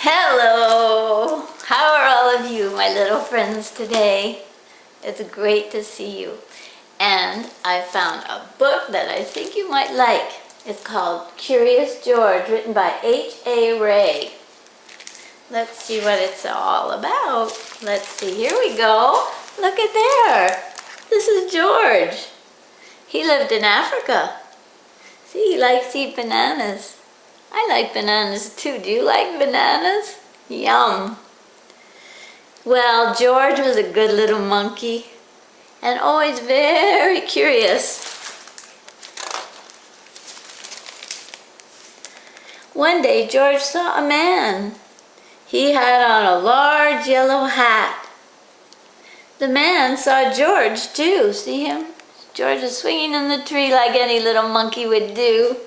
Hello! How are all of you, my little friends, today? It's great to see you. And I found a book that I think you might like. It's called Curious George, written by H.A. Ray. Let's see what it's all about. Let's see, here we go. Look at there. This is George. He lived in Africa. See, he likes to eat bananas. I like bananas too. Do you like bananas? Yum. Well, George was a good little monkey and always very curious. One day, George saw a man. He had on a large yellow hat. The man saw George too. See him? George is swinging in the tree like any little monkey would do.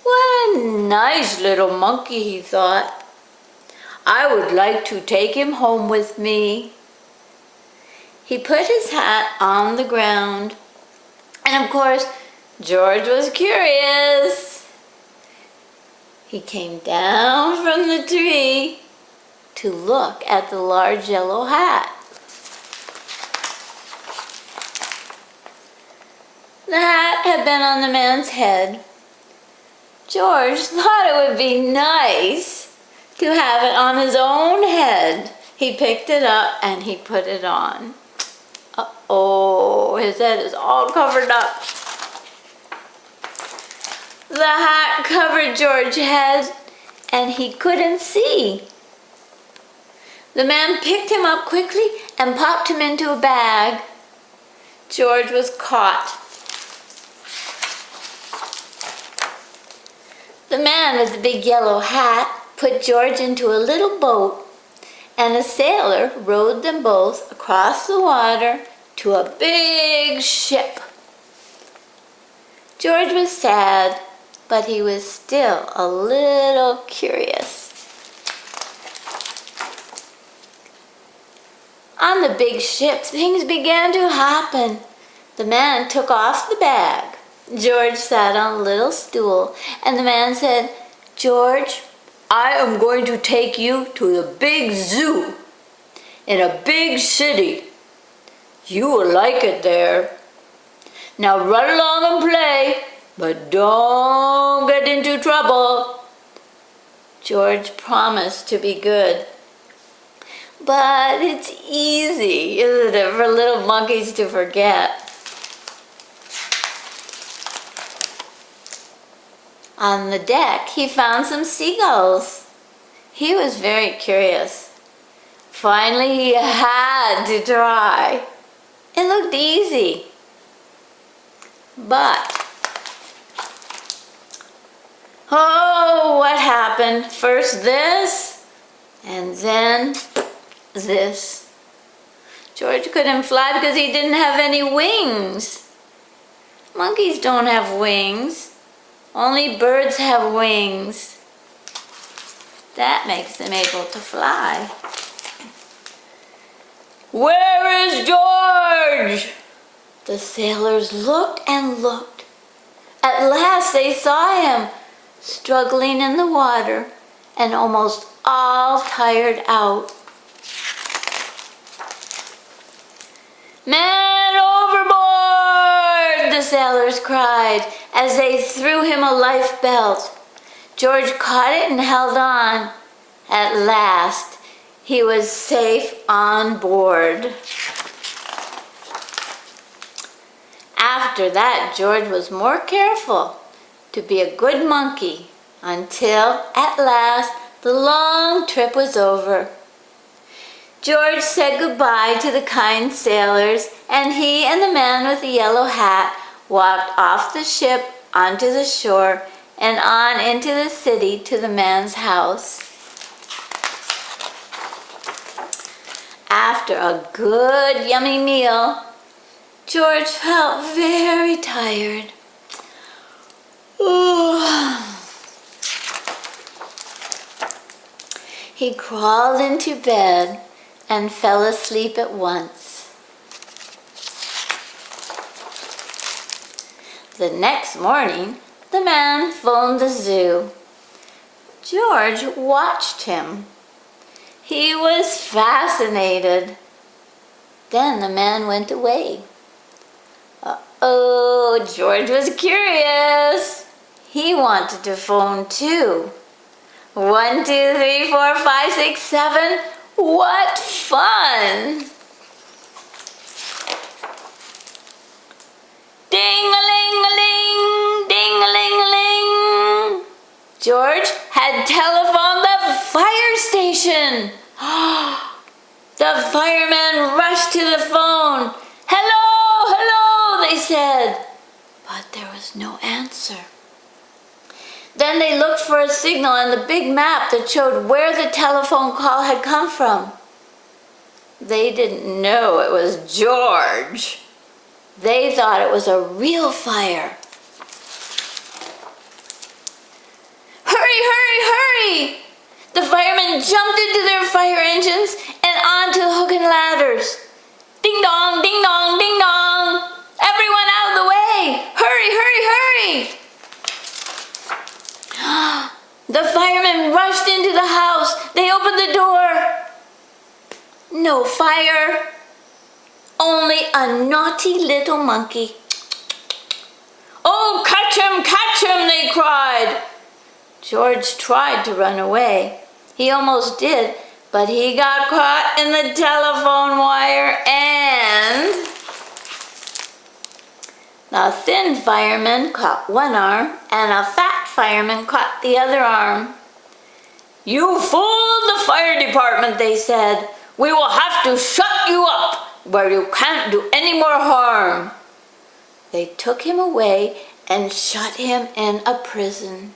What a nice little monkey, he thought. I would like to take him home with me. He put his hat on the ground, and of course, George was curious. He came down from the tree to look at the large yellow hat. The hat had been on the man's head. George thought it would be nice to have it on his own head. He picked it up and he put it on. Uh-oh, his head is all covered up. The hat covered George's head and he couldn't see. The man picked him up quickly and popped him into a bag. George was caught. The man with the big yellow hat put George into a little boat, and a sailor rowed them both across the water to a big ship. George was sad, but he was still a little curious. On the big ship, things began to happen. The man took off the bag. George sat on a little stool, and the man said, George, I am going to take you to the big zoo in a big city. You will like it there. Now run along and play, but don't get into trouble. George promised to be good. But it's easy, isn't it, for little monkeys to forget? On the deck, he found some seagulls. He was very curious. Finally, he had to try. It looked easy. But, oh, what happened? First this, and then this. George couldn't fly because he didn't have any wings. Monkeys don't have wings. Only birds have wings. That makes them able to fly. Where is George? The sailors looked and looked. At last they saw him, struggling in the water and almost all tired out. Man overboard! The sailors cried as they threw him a life belt. George caught it and held on. At last, he was safe on board. After that, George was more careful to be a good monkey until, at last, the long trip was over. George said goodbye to the kind sailors, and he and the man with the yellow hat walked off the ship onto the shore and on into the city to the man's house. After a good, yummy meal, George felt very tired. He crawled into bed and fell asleep at once. The next morning, the man phoned the zoo. George watched him. He was fascinated. Then the man went away. Oh, George was curious. He wanted to phone too. 1, 2, 3, 4, 5, 6, 7. What fun! Ding-a-ling-a-ling, ding-a-ling-a-ling. George had telephoned the fire station. The firemen rushed to the phone. Hello, hello, they said. But there was no answer. Then they looked for a signal on the big map that showed where the telephone call had come from. They didn't know it was George. They thought it was a real fire. Hurry, hurry, hurry! The firemen jumped into their fire engines and onto hook and ladders. Ding dong, ding dong, ding dong! Everyone out of the way! Hurry, hurry, hurry! The firemen rushed into the house. They opened the door. No fire. Only a naughty little monkey. Oh, catch him, they cried. George tried to run away. He almost did, but he got caught in the telephone wire and the thin fireman caught one arm and a fat fireman caught the other arm. You fooled the fire department, they said. We will have to shut you up where you can't do any more harm. They took him away and shut him in a prison.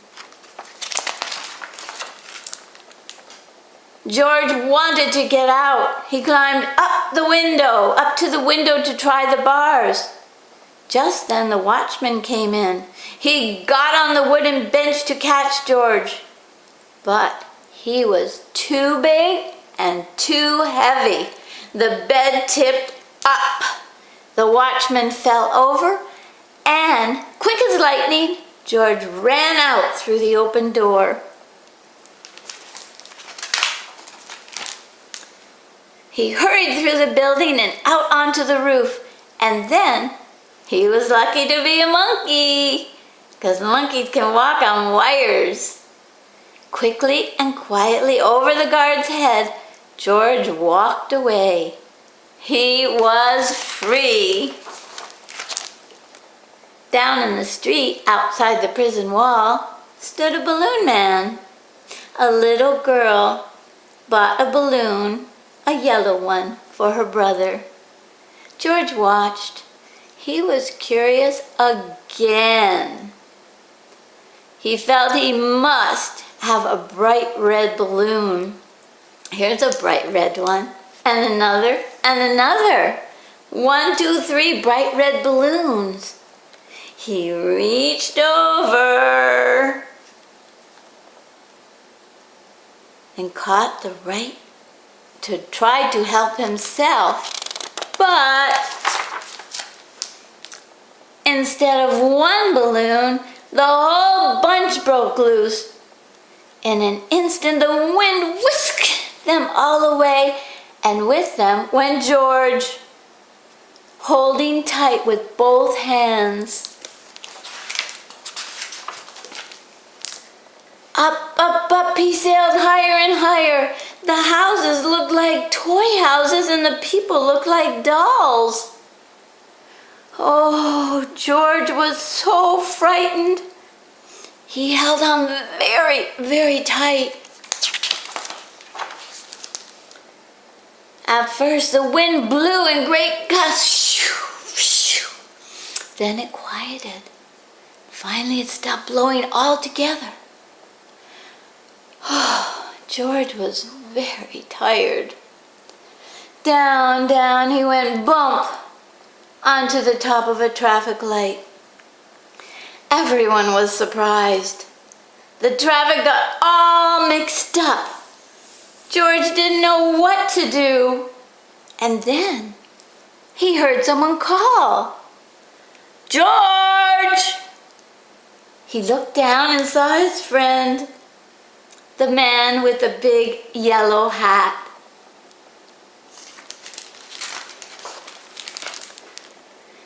George wanted to get out. He climbed up to the window to try the bars. Just then the watchman came in. He got on the wooden bench to catch George, but he was too big and too heavy. The bed tipped up. The watchman fell over, and quick as lightning, George ran out through the open door. He hurried through the building and out onto the roof, and then he was lucky to be a monkey, because monkeys can walk on wires. Quickly and quietly over the guard's head, George walked away. He was free. Down in the street, outside the prison wall, stood a balloon man. A little girl bought a balloon, a yellow one, for her brother. George watched. He was curious again. He felt he must have a bright red balloon. Here's a bright red one, and another, and another. 1, 2, 3 bright red balloons. He reached over and caught the right to try to help himself, but instead of one balloon, the whole bunch broke loose. In an instant, the wind whisked them all away, and with them went George, holding tight with both hands. Up, up, up, he sailed higher and higher. The houses looked like toy houses, and the people looked like dolls. Oh, George was so frightened. He held on very, very tight. At first, the wind blew in great gusts. Then it quieted. Finally, it stopped blowing altogether. Oh, George was very tired. Down, down he went, bump, onto the top of a traffic light. Everyone was surprised. The traffic got all mixed up. George didn't know what to do. And then he heard someone call. George! He looked down and saw his friend. the man with the big yellow hat.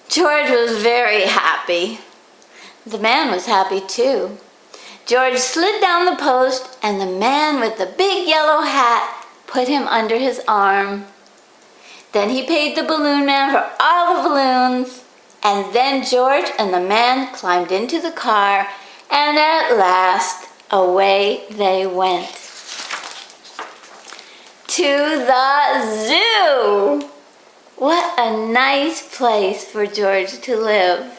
George was very happy. The man was happy too. George slid down the post, and the man with the big yellow hat put him under his arm. Then he paid the balloon man for all the balloons, and then George and the man climbed into the car, and at last, away they went. To the zoo! What a nice place for George to live.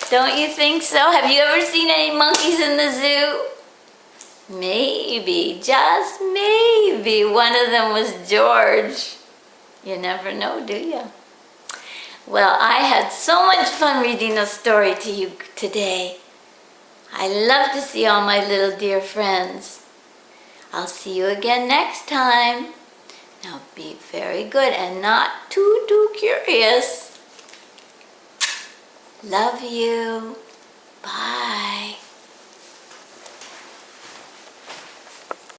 Don't you think so? Have you ever seen any monkeys in the zoo? Maybe, just maybe, one of them was George. You never know, do you? Well, I had so much fun reading a story to you today. I love to see all my little dear friends. I'll see you again next time. Now be very good and not too curious. Love you.